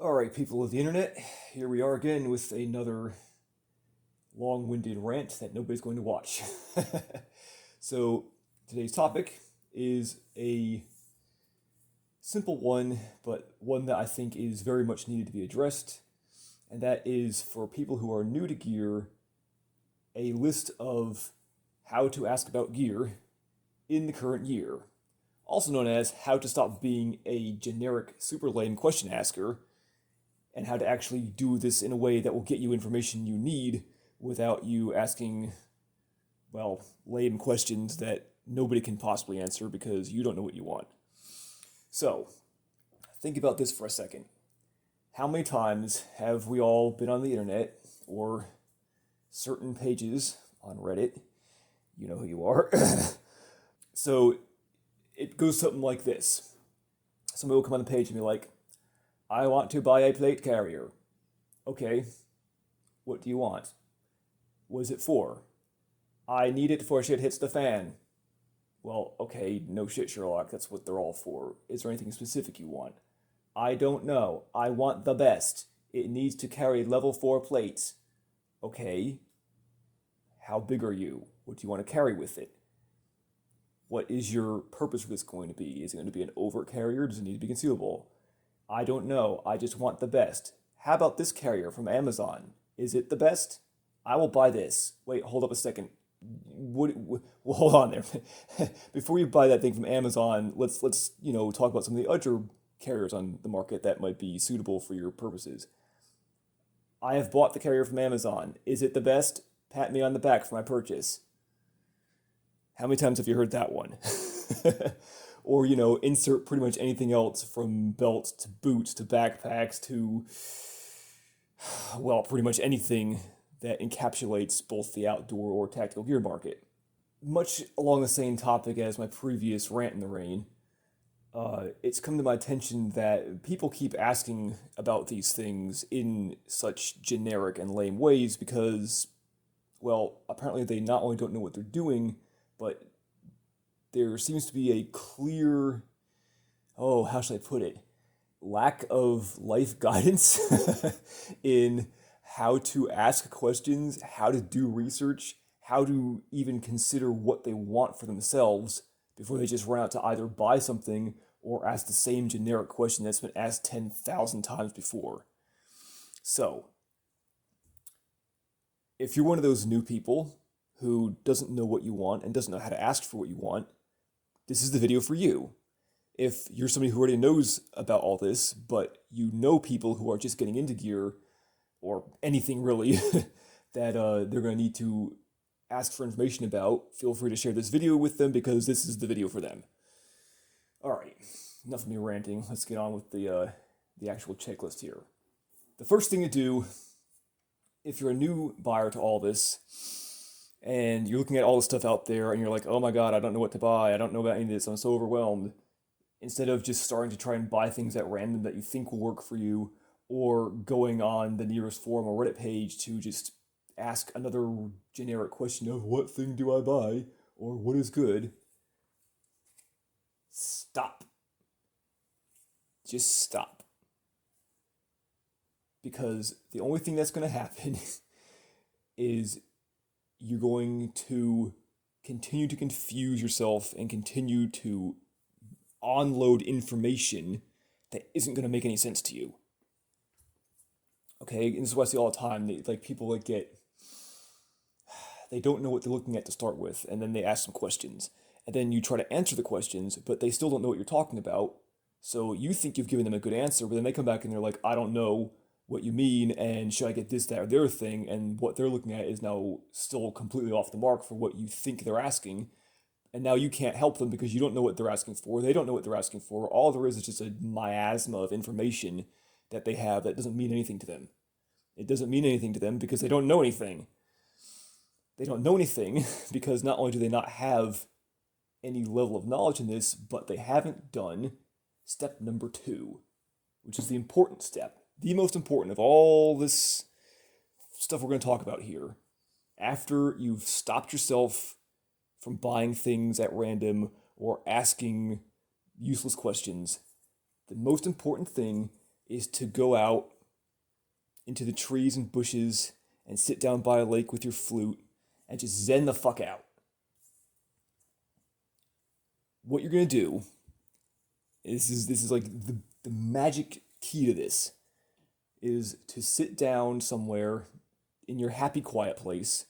Alright, people of the internet, here we are again with another long-winded rant that nobody's going to watch. So, today's topic is a simple one, but one that I think is very much needed to be addressed, and that is for people who are new to gear, a list of how to ask about gear in the current year, also known as how to stop being a generic super lame question asker, and how to actually do this in a way that will get you information you need without you asking, well, lame questions that nobody can possibly answer because you don't know what you want. So, think about this for a second. How many times have we all been on the internet or certain pages on Reddit? You know who you are. So, it goes something like this. Somebody will come on the page and be like, I want to buy a plate carrier. Okay, what do you want? What is it for? I need it for shit hits the fan. Well, okay, no shit, Sherlock, that's what they're all for. Is there anything specific you want? I don't know. I want the best. It needs to carry level 4 plates. Okay, how big are you? What do you want to carry with it? What is your purpose for this going to be? Is it going to be an overt carrier? Does it need to be concealable? I don't know. I just want the best. How about this carrier from Amazon? Is it the best? I will buy this. Wait, hold up a second. Well, hold on there. Before you buy that thing from Amazon, let's talk about some of the other carriers on the market that might be suitable for your purposes. I have bought the carrier from Amazon. Is it the best? Pat me on the back for my purchase. How many times have you heard that one? Or, insert pretty much anything else from belts to boots to backpacks to, well, pretty much anything that encapsulates both the outdoor or tactical gear market. Much along the same topic as my previous rant in the rain, it's come to my attention that people keep asking about these things in such generic and lame ways because, well, apparently they not only don't know what they're doing, but there seems to be a clear, how should I put it, lack of life guidance in how to ask questions, how to do research, how to even consider what they want for themselves before they just run out to either buy something or ask the same generic question that's been asked 10,000 times before. So, if you're one of those new people who doesn't know what you want and doesn't know how to ask for what you want, this is the video for you. If you're somebody who already knows about all this, but you know people who are just getting into gear, or anything really, that they're going to need to ask for information about, feel free to share this video with them because this is the video for them. Alright, enough of me ranting. Let's get on with the actual checklist here. The first thing to do, if you're a new buyer to all this, and you're looking at all the stuff out there, and you're like, oh my god, I don't know what to buy, I don't know about any of this, I'm so overwhelmed. Instead of just starting to try and buy things at random that you think will work for you, or going on the nearest forum or Reddit page to just ask another generic question of what thing do I buy, or what is good, stop. Just stop. Because the only thing that's going to happen is you're going to continue to confuse yourself and continue to onload information that isn't going to make any sense to you. Okay, and this is what I see all the time. People they don't know what they're looking at to start with, and then they ask some questions. And then you try to answer the questions, but they still don't know what you're talking about. So you think you've given them a good answer, but then they come back and they're like, I don't know what you mean, and should I get this, that, or the other thing, and what they're looking at is now still completely off the mark for what you think they're asking, and now you can't help them because you don't know what they're asking for, they don't know what they're asking for, all there is just a miasma of information that they have that doesn't mean anything to them. It doesn't mean anything to them because they don't know anything. They don't know anything because not only do they not have any level of knowledge in this, but they haven't done step number 2, which is the important step. The most important of all this stuff we're going to talk about here. After you've stopped yourself from buying things at random or asking useless questions, the most important thing is to go out into the trees and bushes and sit down by a lake with your flute and just zen the fuck out. What you're gonna do this is like the magic key to this is to sit down somewhere in your happy quiet place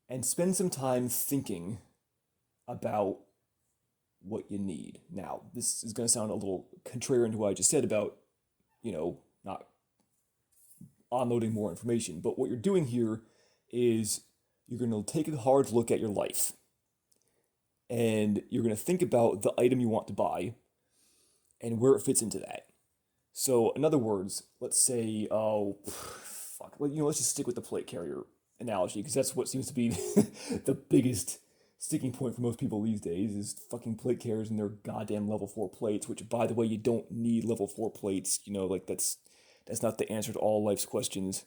and spend some time thinking about what you need. Now, this is going to sound a little contrarian to what I just said about, not unloading more information, but what you're doing here is you're going to take a hard look at your life and you're going to think about the item you want to buy and where it fits into that. So, in other words, let's say, oh, fuck, let's just stick with the plate carrier analogy because that's what seems to be the biggest sticking point for most people these days is fucking plate carriers and their goddamn level 4 plates, which, by the way, you don't need level 4 plates. Like that's not the answer to all life's questions.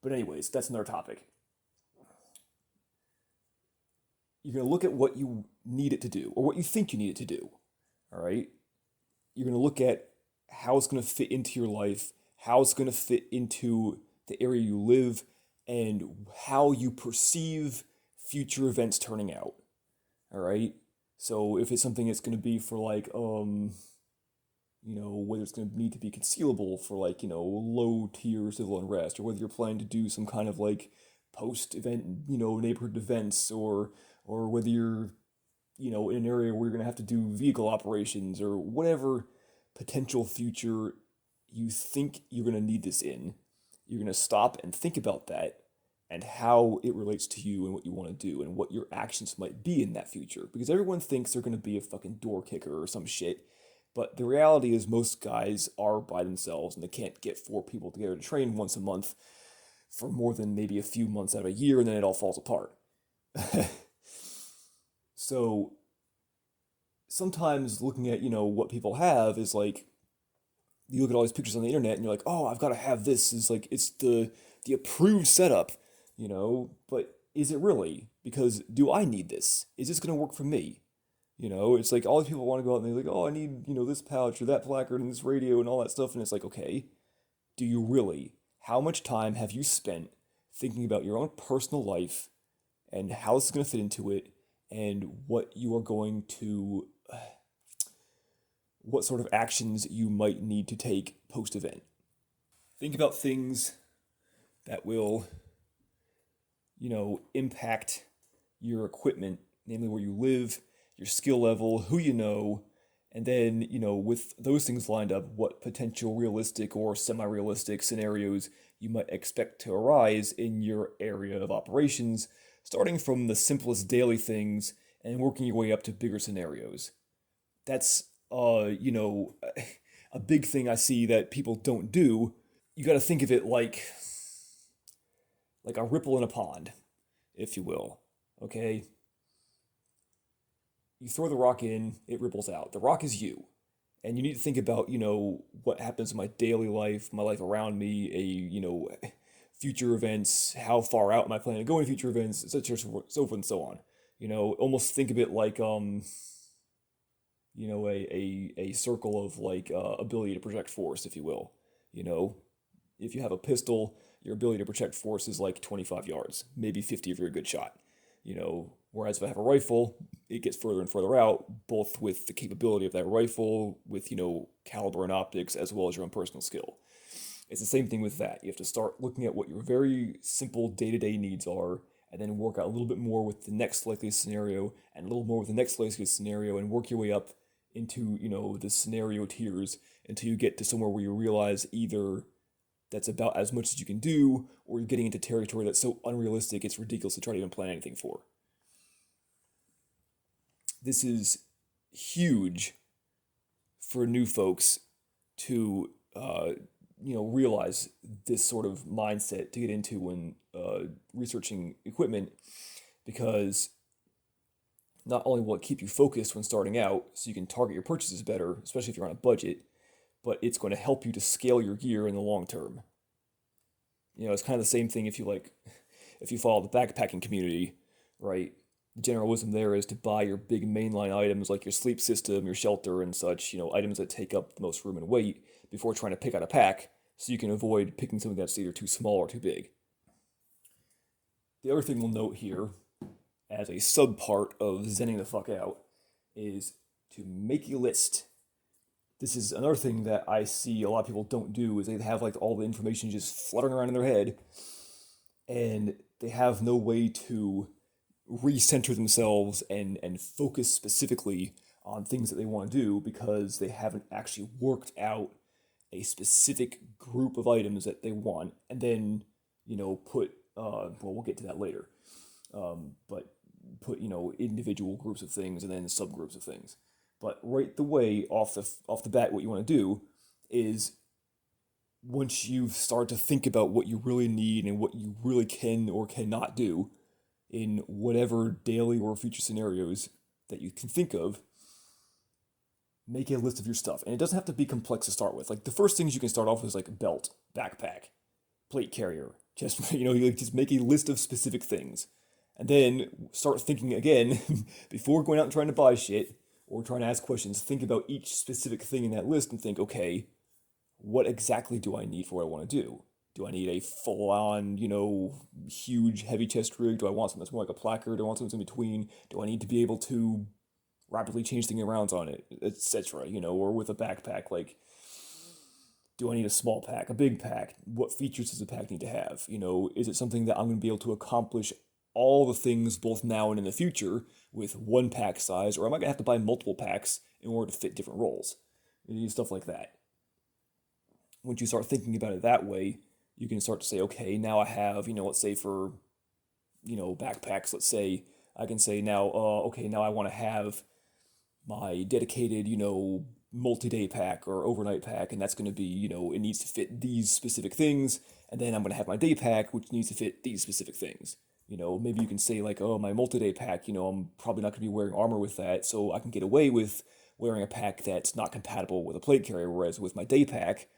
But anyways, that's another topic. You're going to look at what you need it to do or what you think you need it to do. All right? You're going to look at how it's going to fit into your life, how it's going to fit into the area you live, and how you perceive future events turning out. All right? So if it's something that's going to be for like, whether it's going to need to be concealable for like, low tier civil unrest, or whether you're planning to do some kind of like post event, neighborhood events, or whether you're, in an area where you're going to have to do vehicle operations or whatever potential future you think you're going to need this in, you're going to stop and think about that and how it relates to you and what you want to do and what your actions might be in that future. Because everyone thinks they're going to be a fucking door kicker or some shit. But the reality is most guys are by themselves and they can't get 4 people together to train once a month for more than maybe a few months out of a year, and then it all falls apart. So sometimes looking at, what people have is like, you look at all these pictures on the internet and you're like, oh, I've got to have this. It's like, it's the approved setup, but is it really? Because do I need this? Is this going to work for me? It's like all these people want to go out and they're like, oh, I need, this pouch or that placard and this radio and all that stuff. And it's like, okay, do you really? How much time have you spent thinking about your own personal life and how this is going to fit into it and what you are going to, what sort of actions you might need to take post event? Think about things that will, impact your equipment, namely where you live, your skill level, who you know, and then, with those things lined up, what potential realistic or semi-realistic scenarios you might expect to arise in your area of operations, starting from the simplest daily things and working your way up to bigger scenarios. That's, a big thing I see that people don't do. You got to think of it like a ripple in a pond, if you will. Okay? You throw the rock in, it ripples out. The rock is you. And you need to think about, what happens in my daily life, my life around me, future events, how far out am I planning to go in future events, etc., so forth and so on. Almost think of it like, a circle of like ability to project force, if you will. If you have a pistol, your ability to project force is like 25 yards, maybe 50 if you're a good shot. Whereas if I have a rifle, it gets further and further out, both with the capability of that rifle, with, caliber and optics, as well as your own personal skill. It's the same thing with that. You have to start looking at what your very simple day-to-day needs are, and then work out a little bit more with the next likeliest scenario, and a little more with the next likeliest scenario, and work your way up into, the scenario tiers until you get to somewhere where you realize either that's about as much as you can do, or you're getting into territory that's so unrealistic it's ridiculous to try to even plan anything for. This is huge for new folks to, realize this sort of mindset to get into when researching equipment, because not only will it keep you focused when starting out, so you can target your purchases better, especially if you're on a budget, but it's going to help you to scale your gear in the long term. It's kind of the same thing if you follow the backpacking community, right? generalism there is to buy your big mainline items like your sleep system, your shelter, and such, items that take up the most room and weight before trying to pick out a pack, so you can avoid picking something that's either too small or too big. The other thing we'll note here, as a subpart of zenning the fuck out, is to make a list. This is another thing that I see a lot of people don't do, is they have like all the information just fluttering around in their head, and they have no way to recenter themselves and focus specifically on things that they want to do because they haven't actually worked out a specific group of items that they want, and then put well, we'll get to that later, but put individual groups of things and then subgroups of things. But right the way off the bat, what you want to do is, once you've started to think about what you really need and what you really can or cannot do in whatever daily or future scenarios that you can think of, make a list of your stuff. And it doesn't have to be complex to start with. Like, the first things you can start off with is like a belt, backpack, plate carrier. Just, just make a list of specific things. And then start thinking again, before going out and trying to buy shit or trying to ask questions, think about each specific thing in that list and think, okay, what exactly do I need for what I want to do? Do I need a full-on, huge, heavy chest rig? Do I want something that's more like a placard? Do I want something in between? Do I need to be able to rapidly change things around on it, etc.? Or with a backpack, like, do I need a small pack, a big pack? What features does the pack need to have? Is it something that I'm going to be able to accomplish all the things both now and in the future with one pack size, or am I going to have to buy multiple packs in order to fit different roles? Stuff like that. Once you start thinking about it that way, you can start to say, okay, now I have, let's say for, backpacks, let's say, I can say now, okay, now I want to have my dedicated, multi-day pack or overnight pack, and that's going to be, it needs to fit these specific things, and then I'm going to have my day pack, which needs to fit these specific things. Maybe you can say like, oh, my multi-day pack, I'm probably not going to be wearing armor with that, so I can get away with wearing a pack that's not compatible with a plate carrier, whereas with my day pack,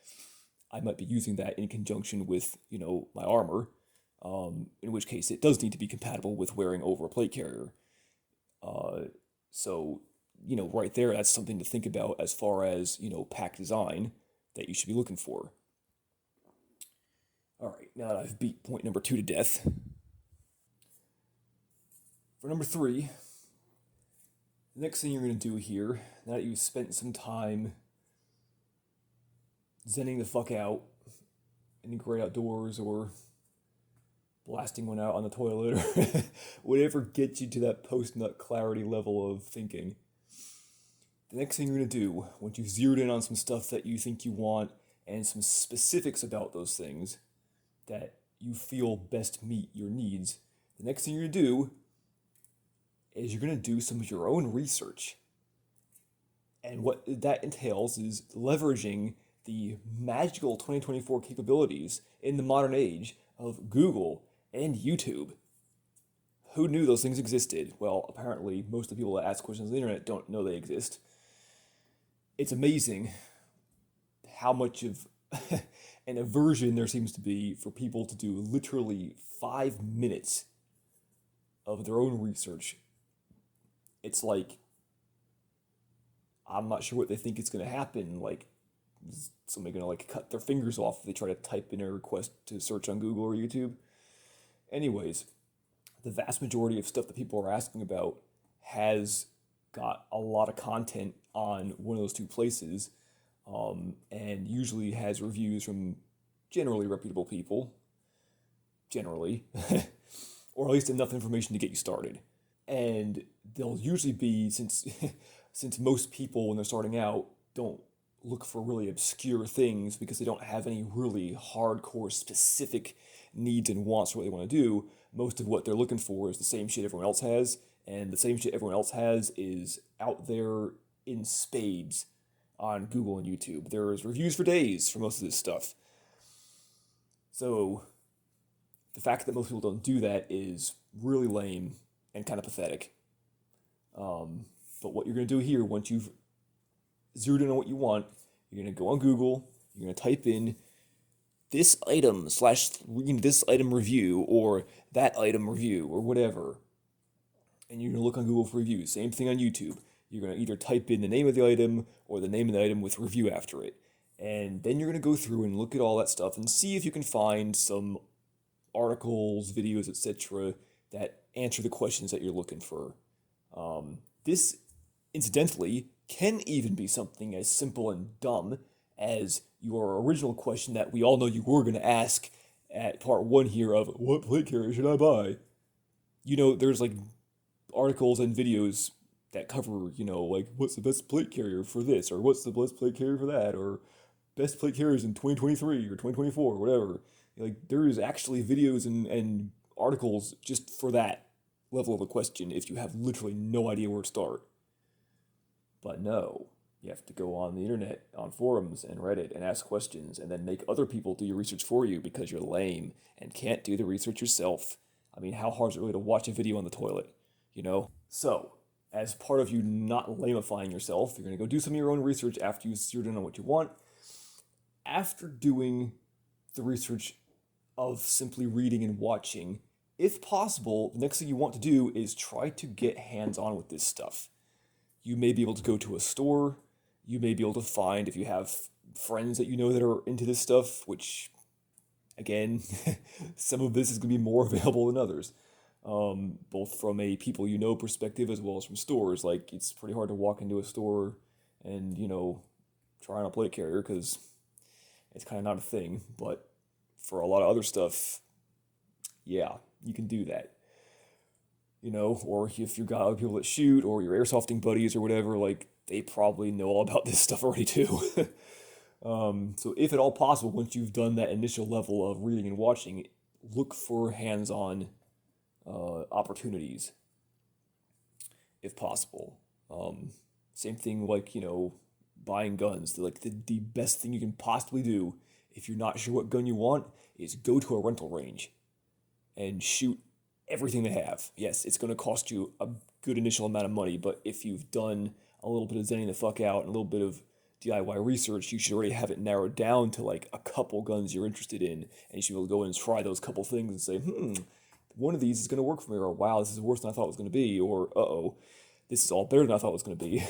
I might be using that in conjunction with, my armor, in which case it does need to be compatible with wearing over a plate carrier. So, right there, that's something to think about as far as, pack design that you should be looking for. All right, now that I've beat point number 2 to death, for number 3, the next thing you're going to do here, now that you've spent some time zenning the fuck out in the great outdoors or blasting one out on the toilet or whatever gets you to that post-nut clarity level of thinking. The next thing you're going to do, once you've zeroed in on some stuff that you think you want and some specifics about those things that you feel best meet your needs, the next thing you're going to do is you're going to do some of your own research. And what that entails is leveraging the magical 2024 capabilities in the modern age of Google and YouTube. Who knew those things existed? Well, apparently most of the people that ask questions on the internet don't know they exist. It's amazing how much of an aversion there seems to be for people to do literally 5 minutes of their own research. It's like, I'm not sure what they think is going to happen. Like, is somebody going to like cut their fingers off if they try to type in a request to search on Google or YouTube? Anyways, the vast majority of stuff that people are asking about has got a lot of content on one of those two places, and usually has reviews from generally reputable people, generally, or at least enough information to get you started. And they'll usually be, since since most people when they're starting out don't look for really obscure things because they don't have any really hardcore specific needs and wants for what they want to do, most of what they're looking for is the same shit everyone else has, and the same shit everyone else has is out there in spades on Google and YouTube. There's reviews for days for most of this stuff. So the fact that most people don't do that is really lame and kind of pathetic. But what you're going to do here, once you've zeroed in on what you want, you're going to go on Google, you're going to type in this item / this item review or that item review or whatever. and you're gonna look on Google for reviews. Same thing on YouTube. You're gonna either type in the name of the item or the name of the item with review after it. And then you're gonna go through and look at all that stuff and see if you can find some articles, videos, etc., that answer the questions that you're looking for. This, incidentally, can even be something as simple and dumb as your original question that we all know you were going to ask at part one here of what plate carrier should I buy? There's like articles and videos that cover, like what's the best plate carrier for this, or what's the best plate carrier for that, or best plate carriers in 2023 or 2024, whatever. Like, there is actually videos and articles just for that level of a question if you have literally no idea where to start. But no, you have to go on the internet, on forums and Reddit, and ask questions, and then make other people do your research for you because you're lame and can't do the research yourself. I mean, how hard is it really to watch a video on the toilet, So, as part of you not lamifying yourself, you're going to go do some of your own research after you've zeroed in on what you want. After doing the research of simply reading and watching, if possible, the next thing you want to do is try to get hands-on with this stuff. You may be able to go to a store. You may be able to find, if you have friends that you know that are into this stuff, which, again, some of this is going to be more available than others. Both from a people you know perspective as well as from stores. Like, it's pretty hard to walk into a store and, try on a plate carrier because it's kind of not a thing. But for a lot of other stuff, yeah, you can do that. Or if you've got other people that shoot, or your airsofting buddies or whatever, like, they probably know all about this stuff already too. So if at all possible, once you've done that initial level of reading and watching, look for hands-on opportunities, if possible. Same thing like, buying guns. Like, the best thing you can possibly do if you're not sure what gun you want is go to a rental range and shoot everything they have. Yes, it's going to cost you a good initial amount of money, but if you've done a little bit of zenning the fuck out and a little bit of DIY research, you should already have it narrowed down to like a couple guns you're interested in, and you should be able to go in and try those couple things and say, one of these is going to work for me, or wow, this is worse than I thought it was going to be, or uh-oh, this is all better than I thought it was going to be.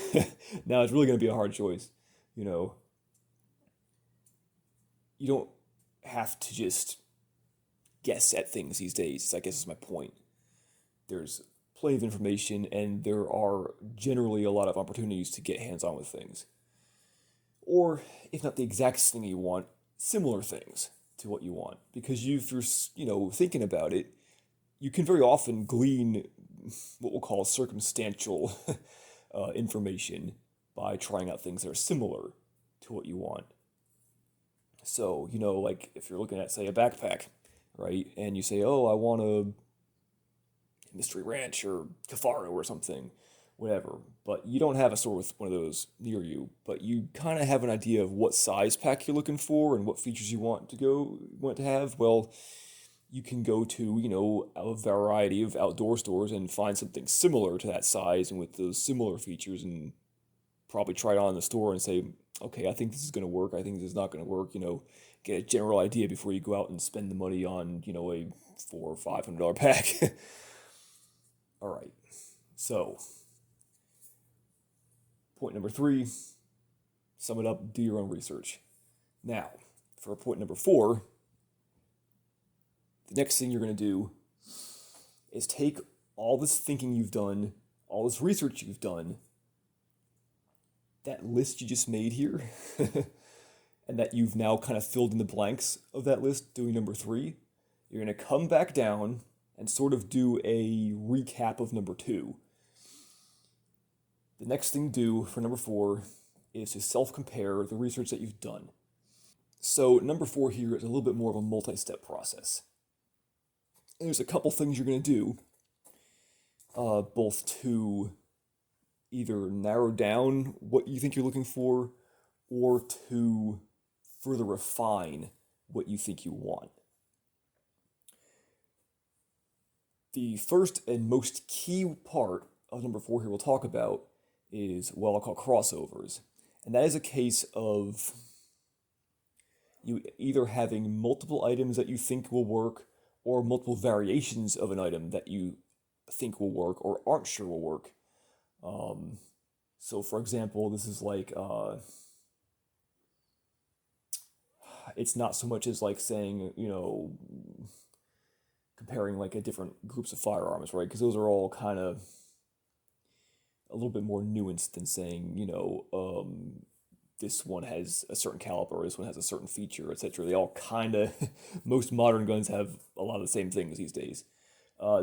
Now it's really going to be a hard choice. You don't have to just guess at things these days, I guess is my point. There's plenty of information, and there are generally a lot of opportunities to get hands-on with things. Or, if not the exact thing you want, similar things to what you want. Because if you're, thinking about it, you can very often glean what we'll call circumstantial information by trying out things that are similar to what you want. So, like if you're looking at, say, a backpack, right? And you say, oh, I want a Mystery Ranch or Cafaro or something, whatever. But you don't have a store with one of those near you, but you kind of have an idea of what size pack you're looking for and what features you want to have. Well, you can go to, a variety of outdoor stores and find something similar to that size and with those similar features, and probably try it on in the store and say, okay, I think this is going to work. I think this is not going to work. Get a general idea before you go out and spend the money on, a $400 or $500 pack. All right. So, point number 3, sum it up, do your own research. Now, for point number 4, the next thing you're going to do is take all this thinking you've done, all this research you've done, that list you just made here, and that you've now kind of filled in the blanks of that list doing number 3, you're going to come back down and sort of do a recap of number 2. The next thing to do for number 4 is to self-compare the research that you've done. So number 4 here is a little bit more of a multi-step process. And there's a couple things you're going to do, both to either narrow down what you think you're looking for or to further refine what you think you want. The first and most key part of number 4 here we'll talk about is what I'll call crossovers. And that is a case of you either having multiple items that you think will work or multiple variations of an item that you think will work or aren't sure will work. Um, so, for example, this is like it's not so much as like saying, comparing like a different groups of firearms, right? Because those are all kind of a little bit more nuanced than saying, this one has a certain caliber, this one has a certain feature, etc. They all kind of, most modern guns have a lot of the same things these days.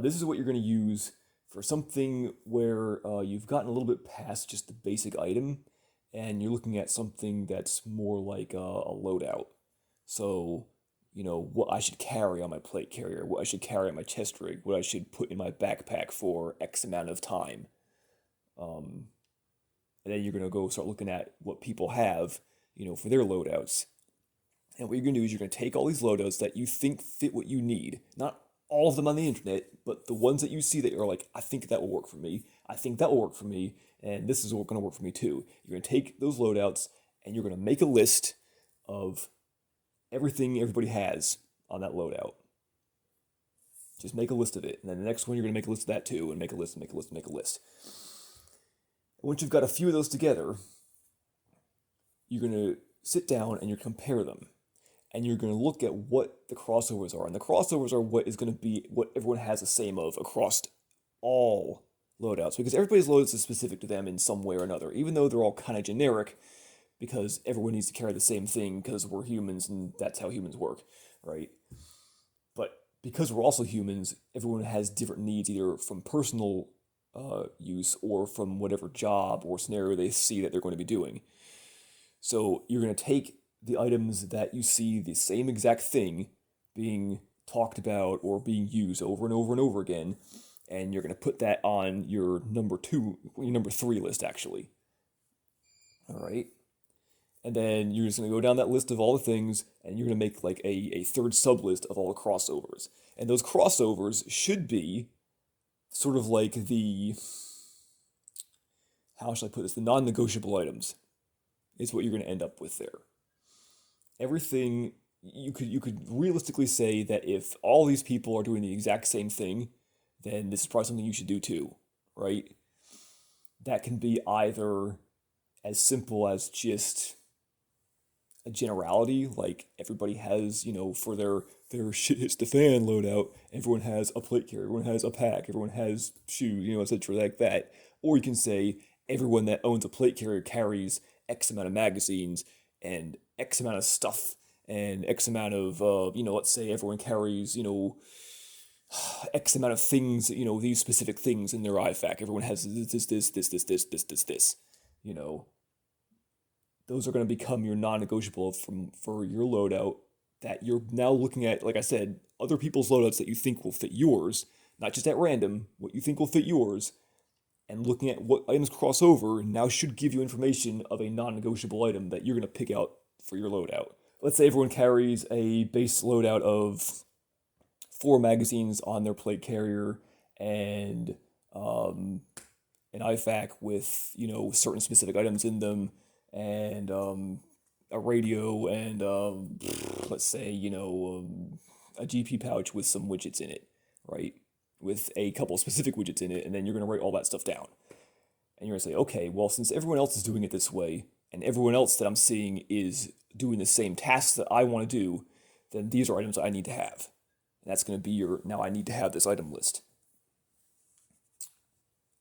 This is what you're going to use for something where you've gotten a little bit past just the basic item, and you're looking at something that's more like a loadout. So, what I should carry on my plate carrier, what I should carry on my chest rig, what I should put in my backpack for X amount of time. Um, and then you're going to go start looking at what people have, for their loadouts. And what you're going to do is you're going to take all these loadouts that you think fit what you need, not all of them on the internet, but the ones that you see that you're like, I think that will work for me, I think that will work for me, and this is going to work for me too. You're going to take those loadouts and you're going to make a list of everything everybody has on that loadout. Just make a list of it. And then the next one, you're going to make a list of that too, and make a list, make a list, make a list. Once you've got a few of those together, you're going to sit down and you compare them. And you're going to look at what the crossovers are. And the crossovers are what is going to be what everyone has the same of across all loadouts. Because everybody's loadouts is specific to them in some way or another, even though they're all kind of generic, because everyone needs to carry the same thing because we're humans and that's how humans work, right? But because we're also humans, everyone has different needs, either from personal use or from whatever job or scenario they see that they're going to be doing. So you're going to take the items that you see the same exact thing being talked about or being used over and over and over again, and you're going to put that on your number 3 list, actually. All right. And then you're just going to go down that list of all the things, and you're going to make like a third sub list of all the crossovers. And those crossovers should be sort of like how should I put this? The non-negotiable items is what you're going to end up with there. Everything, you could realistically say that if all these people are doing the exact same thing, then this is probably something you should do too, right? That can be either as simple as just a generality, like everybody has, for their shit hits the fan loadout, everyone has a plate carrier, everyone has a pack, everyone has shoes, etc., like that. Or you can say everyone that owns a plate carrier carries X amount of magazines and X amount of stuff and X amount of, let's say everyone carries, X amount of things, these specific things in their IFAC. Everyone has this. Those are going to become your non-negotiable for your loadout that you're now looking at, like I said, other people's loadouts that you think will fit yours, not just at random, what you think will fit yours, and looking at what items cross over now should give you information of a non-negotiable item that you're going to pick out for your loadout. Let's say everyone carries a base loadout of 4 magazines on their plate carrier and an IFAC with, certain specific items in them, and a radio, and let's say, a GP pouch with some widgets in it, right? With a couple specific widgets in it, and then you're going to write all that stuff down. And you're going to say, okay, well, since everyone else is doing it this way, and everyone else that I'm seeing is doing the same tasks that I want to do, then these are items I need to have. And that's going to be now I need to have this item list.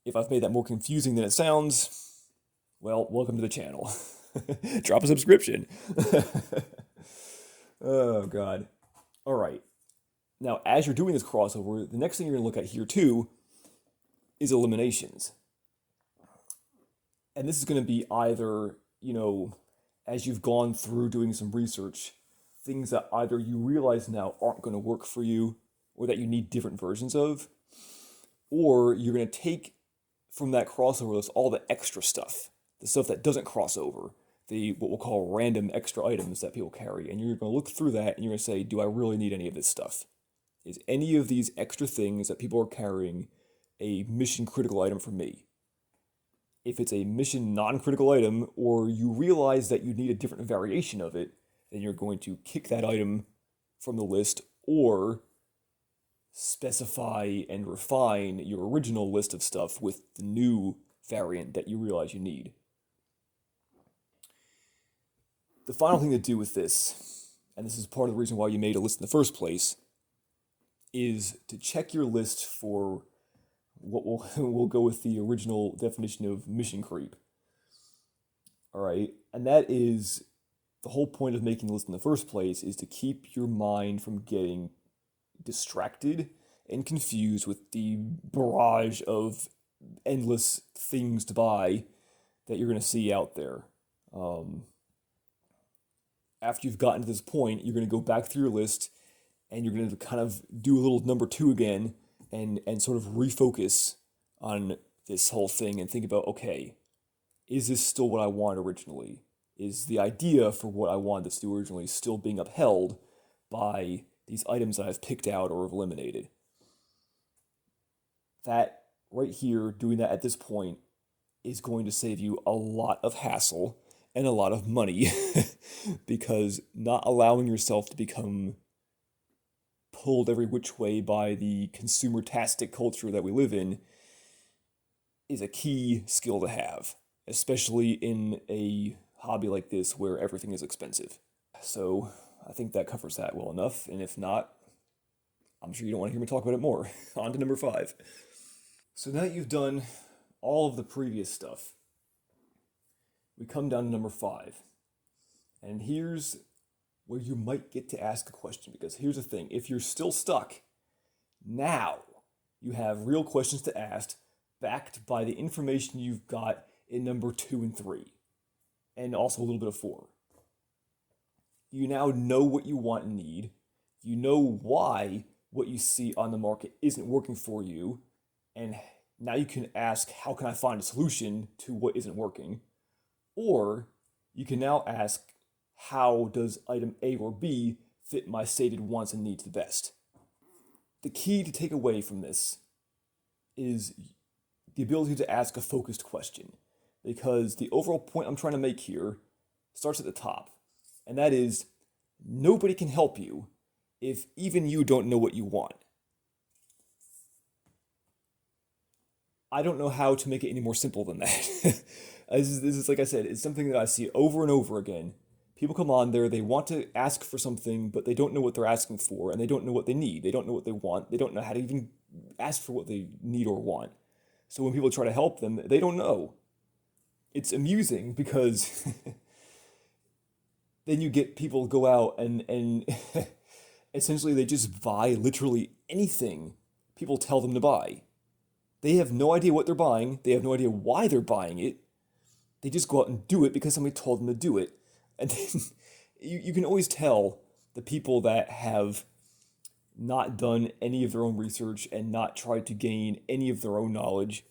If I've made that more confusing than it sounds, well, welcome to the channel. Drop a subscription. Oh, God. All right. Now, as you're doing this crossover, the next thing you're going to look at here, too, is eliminations. And this is going to be either, as you've gone through doing some research, things that either you realize now aren't going to work for you or that you need different versions of, or you're going to take from that crossover list all the extra stuff, the stuff that doesn't cross over, what we'll call random extra items that people carry, and you're going to look through that and you're going to say, do I really need any of this stuff? Is any of these extra things that people are carrying a mission critical item for me? If it's a mission non-critical item, or you realize that you need a different variation of it, then you're going to kick that item from the list or specify and refine your original list of stuff with the new variant that you realize you need. The final thing to do with this, and this is part of the reason why you made a list in the first place, is to check your list for what we'll go with the original definition of mission creep. All right, and that is the whole point of making the list in the first place is to keep your mind from getting distracted and confused with the barrage of endless things to buy that you're going to see out there. After you've gotten to this point, you're going to go back through your list and you're going to kind of do a little number two again and sort of refocus on this whole thing and think about, okay, is this still what I want originally? Is the idea for what I wanted this to do originally still being upheld by these items that I've picked out or have eliminated? That right here, doing that at this point, is going to save you a lot of hassle and a lot of money because not allowing yourself to become pulled every which way by the consumer-tastic culture that we live in is a key skill to have, especially in a hobby like this where everything is expensive. So I think that covers that well enough, and if not, I'm sure you don't want to hear me talk about it more. On to number 5. So now that you've done all of the previous stuff, we come down to number 5. And here's where you might get to ask a question, because here's the thing, if you're still stuck, now you have real questions to ask, backed by the information you've got in number 2 and 3, and also a little bit of 4. You now know what you want and need. You know why what you see on the market isn't working for you, and now you can ask, how can I find a solution to what isn't working? Or you can now ask, how does item A or B fit my stated wants and needs the best? The key to take away from this is the ability to ask a focused question, because the overall point I'm trying to make here starts at the top, and that is, nobody can help you if even you don't know what you want. I don't know how to make it any more simple than that. this is, like I said, it's something that I see over and over again. People come on there, they want to ask for something, but they don't know what they're asking for, and they don't know what they need. They don't know what they want. They don't know how to even ask for what they need or want. So when people try to help them, they don't know. It's amusing because then you get people go out and essentially they just buy literally anything people tell them to buy. They have no idea what they're buying. They have no idea why they're buying it. They just go out and do it because somebody told them to do it. And then you can always tell the people that have not done any of their own research and not tried to gain any of their own knowledge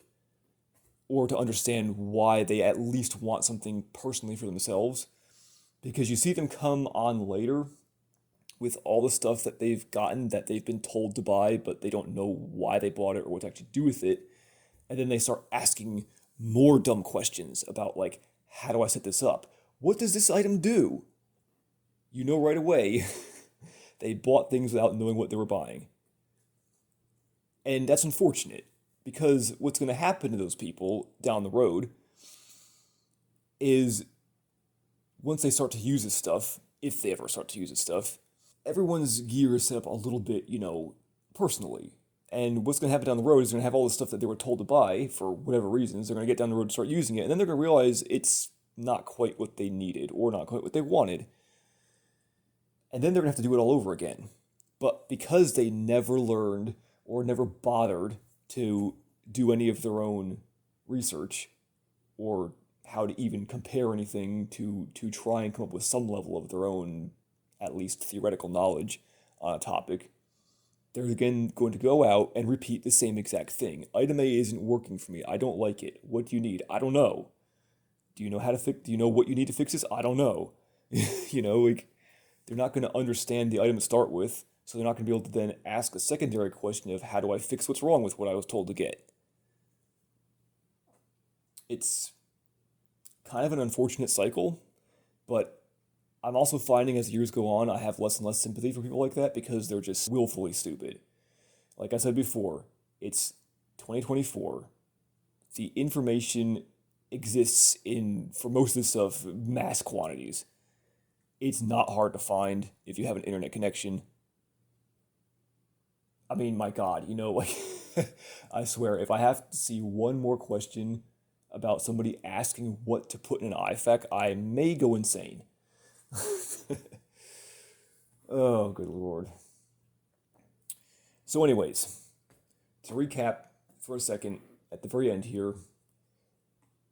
or to understand why they at least want something personally for themselves. Because you see them come on later with all the stuff that they've gotten that they've been told to buy, but they don't know why they bought it or what to actually do with it. And then they start asking more dumb questions about, like, how do I set this up? What does this item do? You know right away they bought things without knowing what they were buying. And that's unfortunate, because what's going to happen to those people down the road is once they start to use this stuff, if they ever start to use this stuff, everyone's gear is set up a little bit, personally. And what's going to happen down the road is they're going to have all the stuff that they were told to buy for whatever reasons. They're going to get down the road and start using it, and then they're going to realize it's not quite what they needed or not quite what they wanted. And then they're going to have to do it all over again. But because they never learned or never bothered to do any of their own research or how to even compare anything to try and come up with some level of their own, at least theoretical knowledge on a topic, they're again going to go out and repeat the same exact thing. Item A isn't working for me. I don't like it. What do you need? I don't know. Do you know how to fix? Do you know what you need to fix this? I don't know. They're not going to understand the item to start with, so they're not going to be able to then ask a secondary question of how do I fix what's wrong with what I was told to get. It's kind of an unfortunate cycle, but I'm also finding as years go on, I have less and less sympathy for people like that because they're just willfully stupid. Like I said before, it's 2024. The information exists in, for most of this stuff, mass quantities. It's not hard to find if you have an internet connection. I mean, my God, like, I swear, if I have to see one more question about somebody asking what to put in an IFAC, I may go insane. Oh, good Lord. So, anyways, to recap for a second, at the very end here,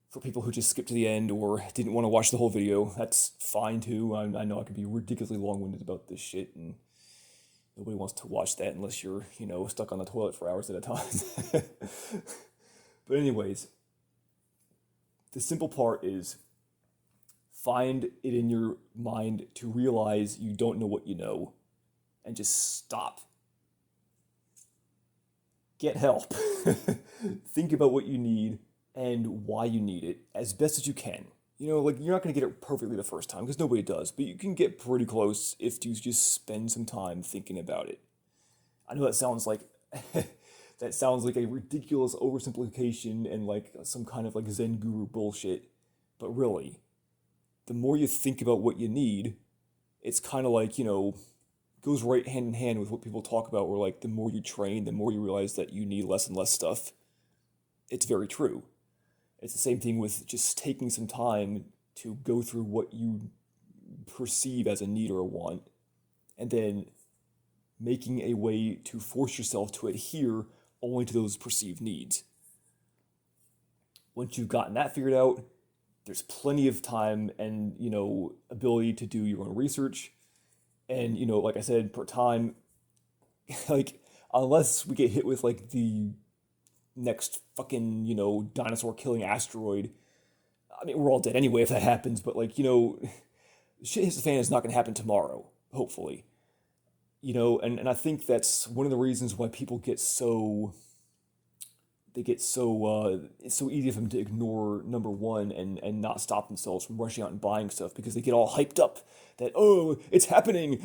for people who just skipped to the end or didn't want to watch the whole video, that's fine too. I know I can be ridiculously long-winded about this shit, and nobody wants to watch that unless you're, stuck on the toilet for hours at a time. But anyways, the simple part is find it in your mind to realize you don't know what you know and just stop. Get help. Think about what you need and why you need it as best as you can. Like, you're not going to get it perfectly the first time because nobody does, but you can get pretty close if you just spend some time thinking about it. I know that sounds like a ridiculous oversimplification and like some kind of like Zen guru bullshit, but really, the more you think about what you need, it's kind of like, goes right hand in hand with what people talk about, where like the more you train, the more you realize that you need less and less stuff. It's very true. It's the same thing with just taking some time to go through what you perceive as a need or a want, and then making a way to force yourself to adhere only to those perceived needs. Once you've gotten that figured out, there's plenty of time and, ability to do your own research. And, like I said, per time, like, unless we get hit with, like, the next fucking, dinosaur killing asteroid, I mean, we're all dead anyway if that happens, but, like, shit hits the fan is not going to happen tomorrow, hopefully. And I think that's one of the reasons why people get so, it's so easy for them to ignore number one and not stop themselves from rushing out and buying stuff because they get all hyped up that, oh, it's happening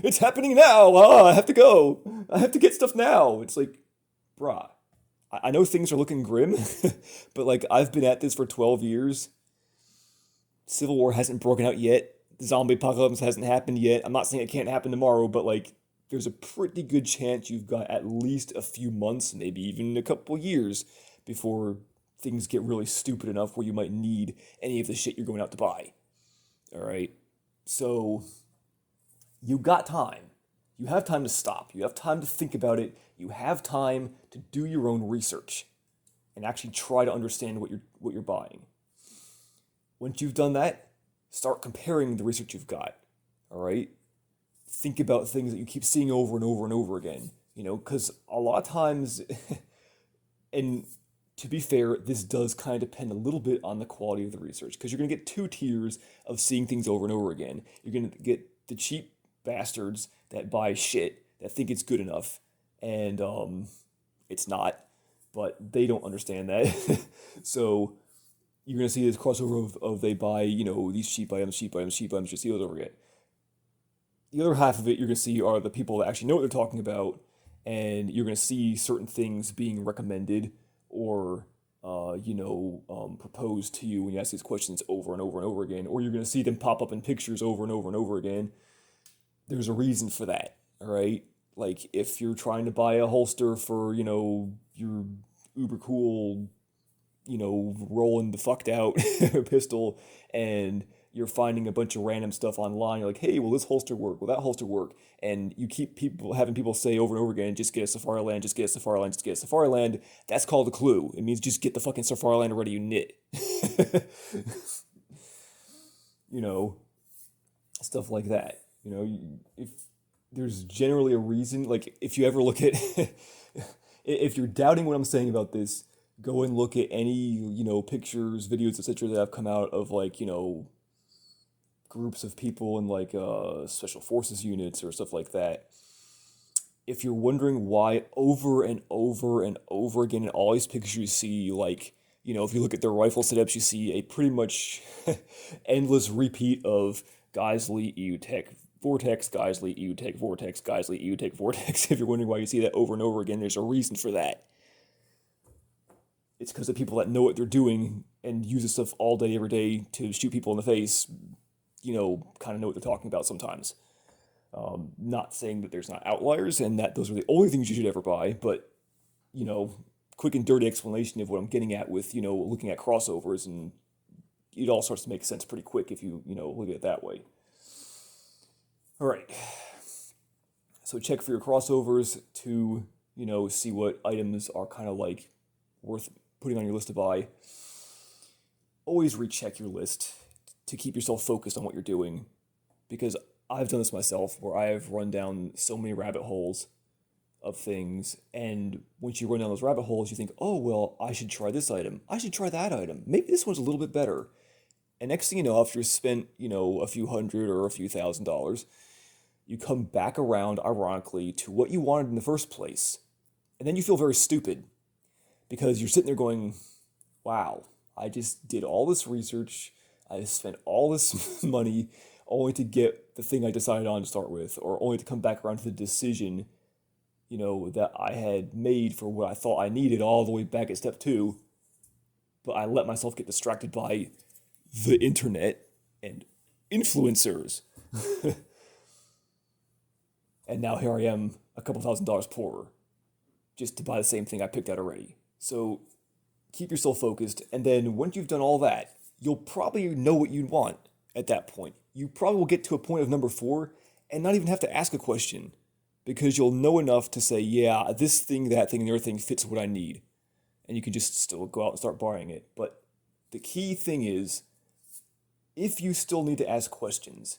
now, I have to go, I have to get stuff now. It's like, brah, I know things are looking grim, but like, I've been at this for 12 years, Civil War hasn't broken out yet, the zombie apocalypse hasn't happened yet, I'm not saying it can't happen tomorrow, but like, there's a pretty good chance you've got at least a few months, maybe even a couple years, before things get really stupid enough where you might need any of the shit you're going out to buy. All right? So, you got time. You have time to stop. You have time to think about it. You have time to do your own research and actually try to understand what you're buying. Once you've done that, start comparing the research you've got. All right? Think about things that you keep seeing over and over and over again. Because a lot of times, and to be fair, this does kind of depend a little bit on the quality of the research, because you're going to get two tiers of seeing things over and over again. You're going to get the cheap bastards that buy shit, that think it's good enough, and it's not, but they don't understand that. So you're going to see this crossover of they buy, these cheap items, just see those over again. The other half of it you're going to see are the people that actually know what they're talking about, and you're going to see certain things being recommended or proposed to you when you ask these questions over and over and over again, or you're going to see them pop up in pictures over and over and over again. There's a reason for that, all right? Like, if you're trying to buy a holster for, your uber cool, rolling the fucked out pistol, and you're finding a bunch of random stuff online, you're like, hey, will this holster work? Will that holster work? And you keep having people say over and over again, just get a Safariland, just get a Safariland, just get a Safariland. That's called a clue. It means just get the fucking Safariland already, you nit. Stuff like that. If there's generally a reason, like, if you ever look at, if you're doubting what I'm saying about this, go and look at any, pictures, videos, etc. that have come out of, like, groups of people in, like, special forces units or stuff like that. If you're wondering why over and over and over again in all these pictures you see, like, if you look at their rifle setups, you see a pretty much endless repeat of Geisley, EUTech, vortex, guys lead you, take vortex, guys lead you, take vortex. If you're wondering why you see that over and over again, there's a reason for that. It's because the people that know what they're doing and use this stuff all day, every day to shoot people in the face, kind of know what they're talking about sometimes. Not saying that there's not outliers and that those are the only things you should ever buy, but, quick and dirty explanation of what I'm getting at with, looking at crossovers, and it all starts to make sense pretty quick if you, look at it that way. All right. So check for your crossovers to, see what items are kind of like worth putting on your list to buy. Always recheck your list to keep yourself focused on what you're doing, because I've done this myself where I have run down so many rabbit holes of things, and once you run down those rabbit holes, you think, oh, well, I should try this item. I should try that item. Maybe this one's a little bit better. And next thing you know, after you spent, a few $100 or a few $1,000s, you come back around, ironically, to what you wanted in the first place. And then you feel very stupid because you're sitting there going, wow, I just did all this research. I spent all this money only to get the thing I decided on to start with, or only to come back around to the decision, that I had made for what I thought I needed all the way back at step 2. But I let myself get distracted by the internet and influencers. And now here I am, a couple $1,000s poorer, just to buy the same thing I picked out already. So keep yourself focused, and then once you've done all that, you'll probably know what you want at that point. You probably will get to a point of number 4 and not even have to ask a question, because you'll know enough to say, yeah, this thing, that thing, and the other thing fits what I need. And you can just still go out and start buying it. But the key thing is, if you still need to ask questions,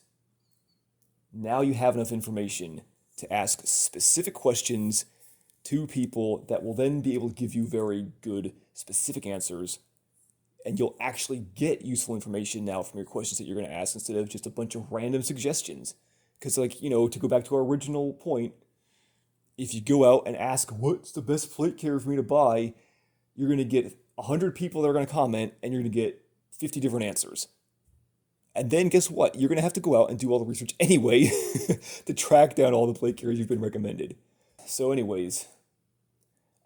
now you have enough information to ask specific questions to people that will then be able to give you very good, specific answers. And you'll actually get useful information now from your questions that you're going to ask, instead of just a bunch of random suggestions. Because, to go back to our original point, if you go out and ask, what's the best plate carrier for me to buy, you're going to get 100 people that are going to comment, and you're going to get 50 different answers. And then guess what? You're going to have to go out and do all the research anyway to track down all the plate carriers you've been recommended. So anyways,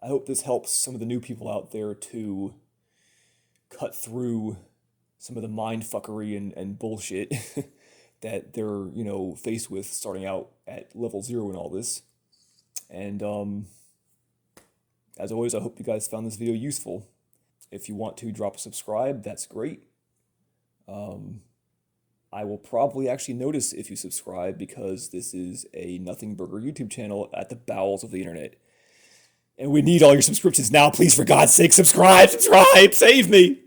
I hope this helps some of the new people out there to cut through some of the mind fuckery and bullshit that they're, faced with starting out at level 0 and all this. And as always, I hope you guys found this video useful. If you want to drop a subscribe, that's great. I will probably actually notice if you subscribe, because this is a Nothing Burger YouTube channel at the bowels of the internet. And we need all your subscriptions now. Please, for God's sake, subscribe! Save me!